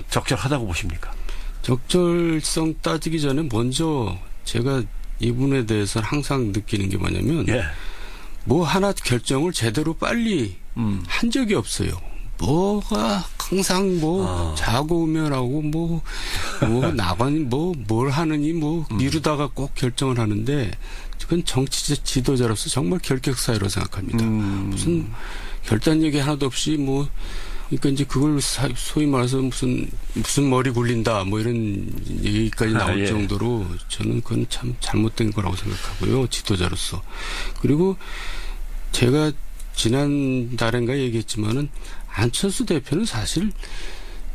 적절하다고 보십니까? 적절성 따지기 전에 먼저 제가 이분에 대해서는 항상 느끼는 게 뭐냐면 예. 뭐 하나 결정을 제대로 빨리 한 적이 없어요. 뭐가 항상 자고 오면 하고 뭐 나가니 뭘 하느니 미루다가 꼭 결정을 하는데 그건 정치 지도자로서 정말 결격사유라고 생각합니다. 무슨 결단력이 하나도 없이 그러니까 이제 그걸 소위 말해서 무슨 머리 굴린다 이런 얘기까지 나올 예. 정도로 저는 그건 참 잘못된 거라고 생각하고요. 지도자로서. 그리고 제가 지난달인가 얘기했지만은 안철수 대표는 사실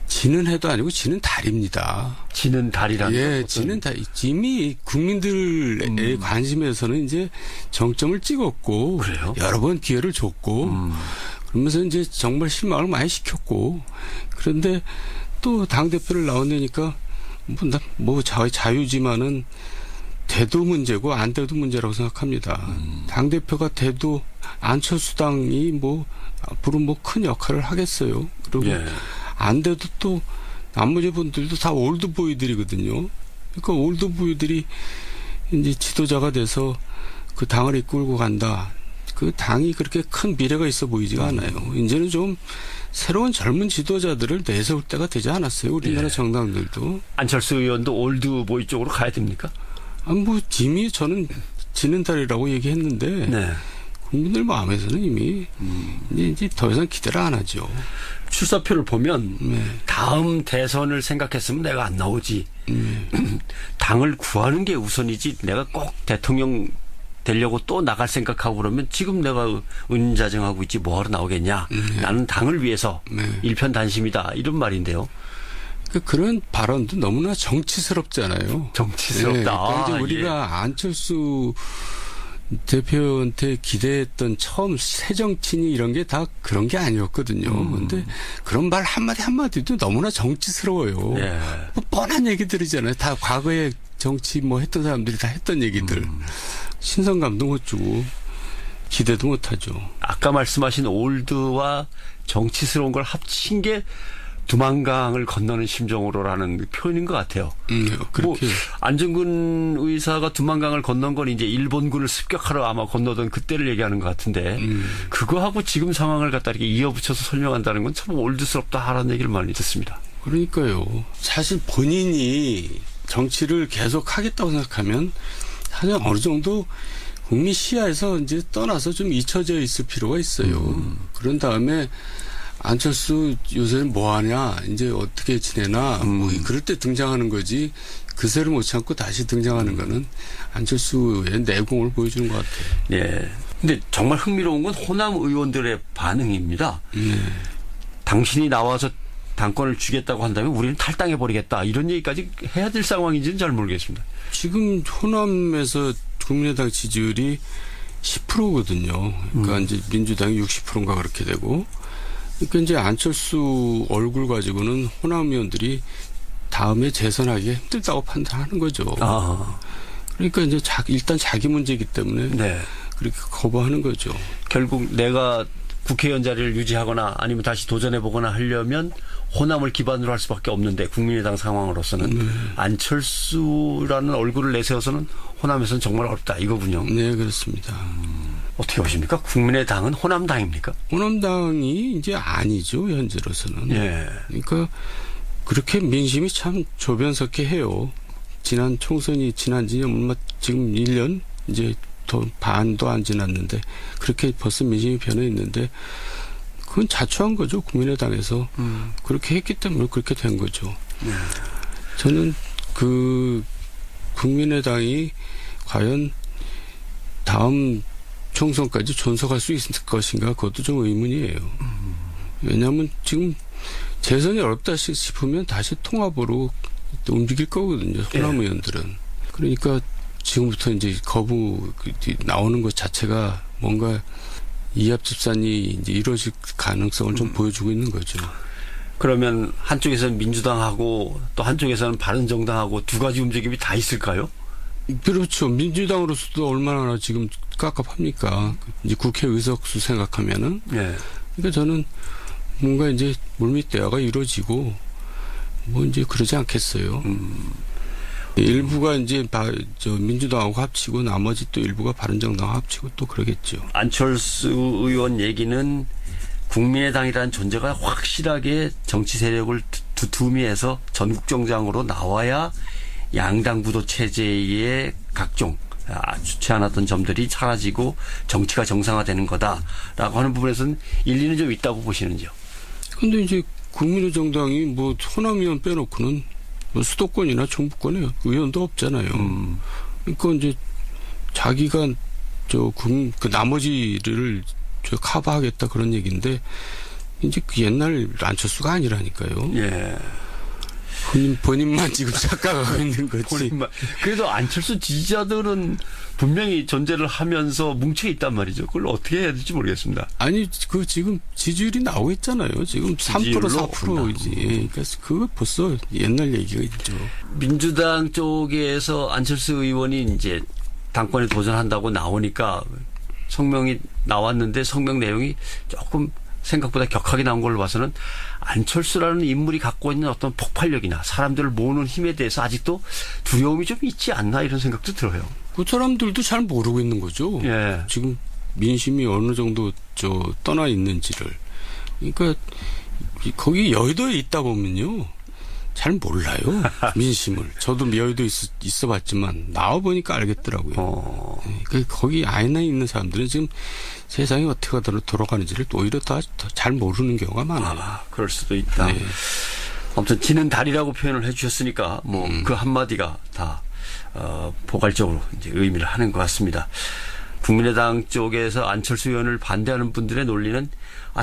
지는 해도 아니고 지는 달입니다. 지는 달이라는 예, 지는 달. 이미 국민들의 관심에서는 이제 정점을 찍었고 그래요? 여러 번 기회를 줬고 그러면서 이제 정말 실망을 많이 시켰고 그런데 또 당대표를 나온다니까 자유지만은 돼도 문제고 안 돼도 문제라고 생각합니다. 당대표가 돼도 안철수 당이 앞으로 큰 역할을 하겠어요. 그리고 예. 안 돼도 또 나머지 분들도 다 올드보이들이거든요. 그러니까 올드보이들이 이제 지도자가 돼서 그 당을 이끌고 간다. 그 당이 그렇게 큰 미래가 있어 보이지가 않아요. 이제는 좀 새로운 젊은 지도자들을 내세울 때가 되지 않았어요. 우리나라 예. 정당들도. 안철수 의원도 올드보이 쪽으로 가야 됩니까? 이미 저는 지는 달이라고 얘기했는데 네. 국민들 마음에서는 이미 이제 더 이상 기대를 안 하죠. 출사표를 보면 네. 다음 대선을 생각했으면 내가 안 나오지. 당을 구하는 게 우선이지 내가 꼭 대통령 되려고 또 나갈 생각하고 그러면 지금 내가 은자정하고 있지 뭐하러 나오겠냐. 나는 당을 위해서 일편단심이다. 이런 말인데요. 그런 발언도 너무나 정치스럽잖아요. 정치스럽다. 네, 그러니까 이제 예. 우리가 안철수 대표한테 기대했던 처음 새정치니 이런 게 다 그런 게 아니었거든요. 그런데 그런 말 한마디도 너무나 정치스러워요. 예. 뻔한 얘기들이잖아요. 다 과거에 정치 했던 사람들이 다 했던 얘기들. 신선감도 못 주고 기대도 못 하죠. 아까 말씀하신 올드와 정치스러운 걸 합친 게 두만강을 건너는 심정으로라는 표현인 것 같아요. 그렇게. 안정근 의사가 두만강을 건넌 건 이제 일본군을 습격하러 아마 건너던 그때를 얘기하는 것 같은데 그거하고 지금 상황을 갖다 이렇게 이어붙여서 설명한다는 건 참 올드스럽다라는 얘기를 많이 듣습니다. 그러니까요. 사실 본인이 정치를 계속 하겠다고 생각하면 사실 어느 정도 국민 시야에서 이제 떠나서 좀 잊혀져 있을 필요가 있어요. 그런 다음에 안철수 요새는 뭐 하냐, 이제 어떻게 지내나, 그럴 때 등장하는 거지, 그새를 못 참고 다시 등장하는 거는 안철수의 내공을 보여주는 것 같아요. 예. 근데 정말 흥미로운 건 호남 의원들의 반응입니다. 당신이 나와서 당권을 주겠다고 한다면 우리는 탈당해버리겠다. 이런 얘기까지 해야 될 상황인지는 잘 모르겠습니다. 지금 호남에서 국민의당 지지율이 10%거든요. 그러니까 이제 민주당이 60%인가 그렇게 되고. 그러니까 이제 안철수 얼굴 가지고는 호남 의원들이 다음에 재선하기 힘들다고 판단하는 거죠. 아. 그러니까 이제 일단 자기 문제이기 때문에 네. 그렇게 거부하는 거죠. 결국 내가 국회의원 자리를 유지하거나 아니면 다시 도전해보거나 하려면 호남을 기반으로 할 수밖에 없는데 국민의당 상황으로서는 안철수라는 얼굴을 내세워서는 호남에서는 정말 어렵다 이거군요. 네, 그렇습니다. 어떻게 보십니까? 국민의당은 호남당입니까? 호남당이 이제 아니죠, 현재로서는. 예. 그러니까 그렇게 민심이 참 조변석해해요. 지난 총선이 지난 지 얼마 지금 1년 이제 더 반도 안 지났는데 그렇게 벌써 민심이 변해 있는데 그건 자초한 거죠. 국민의당에서. 그렇게 했기 때문에 그렇게 된 거죠. 저는 국민의당이 과연 다음 총선까지 존속할 수 있을 것인가 그것도 좀 의문이에요. 왜냐하면 지금 재선이 어렵다 싶으면 다시 통합으로 움직일 거거든요. 호남 의원들은. 그러니까 지금부터 이제 거부 나오는 것 자체가 뭔가 이합 집산이 이제 이루어질 가능성을 좀 보여주고 있는 거죠. 그러면 한쪽에서는 민주당하고 또 한쪽에서는 바른정당하고 두 가지 움직임이 다 있을까요? 그렇죠. 민주당으로서도 얼마나 지금 깝깝합니까? 이제 국회 의석수 생각하면은. 예. 그러니까 저는 뭔가 이제 물밑 대화가 이루어지고 뭐 이제 그러지 않겠어요. 일부가 이제 민주당하고 합치고 나머지 또 일부가 바른정당하고 합치고 또 그러겠죠. 안철수 의원 얘기는 국민의당이라는 존재가 확실하게 정치 세력을 두툼히해서 전국정당으로 나와야 양당 구도 체제의 각종 좋지 않았던 점들이 사라지고 정치가 정상화되는 거다라고 하는 부분에서는 일리는 좀 있다고 보시는지요? 근데 이제 국민의정당이 뭐 호남의원 빼놓고는 뭐 수도권이나 충북권에 의원도 없잖아요. 그러니까 이제 자기가 그 나머지를 커버하겠다 그런 얘기인데 이제 그 옛날 안철수가 아니라니까요. 예. 본인만 지금 착각하고 있는 거지. 본인만. 그래도 안철수 지지자들은 분명히 존재를 하면서 뭉쳐 있단 말이죠. 그걸 어떻게 해야 될지 모르겠습니다. 아니, 그 지금 지지율이 나오고 있잖아요. 지금 3% 4%이지. 그러니까 그거 벌써 옛날 얘기가 있죠. 민주당 쪽에서 안철수 의원이 이제 당권에 도전한다고 나오니까 성명이 나왔는데 성명 내용이 조금 생각보다 격하게 나온 걸로 봐서는 안철수라는 인물이 갖고 있는 어떤 폭발력이나 사람들을 모으는 힘에 대해서 아직도 두려움이 좀 있지 않나 이런 생각도 들어요. 그 사람들도 잘 모르고 있는 거죠. 예. 지금 민심이 어느 정도 떠나 있는지를. 그러니까 거기 여의도에 있다 보면요. 잘 몰라요. 민심을. 저도 여의도에 있어봤지만 나와보니까 알겠더라고요. 그러니까 거기 안에 있는 사람들은 지금 세상이 어떻게 돌아가는지를 오히려 다 잘 모르는 경우가 많아요. 그럴 수도 있다. 네. 아무튼 지는 달이라고 표현을 해주셨으니까 뭐 그 한마디가 다 포괄적으로 이제 의미를 하는 것 같습니다. 국민의당 쪽에서 안철수 의원을 반대하는 분들의 논리는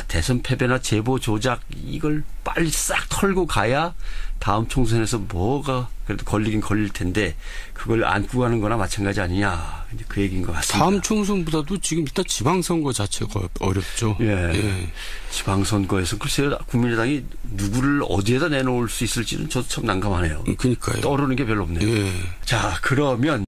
대선 패배나 제보 조작 이걸 빨리 싹 털고 가야 다음 총선에서 뭐가 그래도 걸리긴 걸릴 텐데 그걸 안고 가는 거나 마찬가지 아니냐 이제 그 얘기인 것 같습니다. 다음 총선보다도 지금 일단 지방선거 자체가 어렵죠. 예. 예. 지방선거에서 글쎄요 국민의당이 누구를 어디에다 내놓을 수 있을지는 저도 참 난감하네요. 그러니까요. 떠오르는 게 별로 없네요. 예. 자 그러면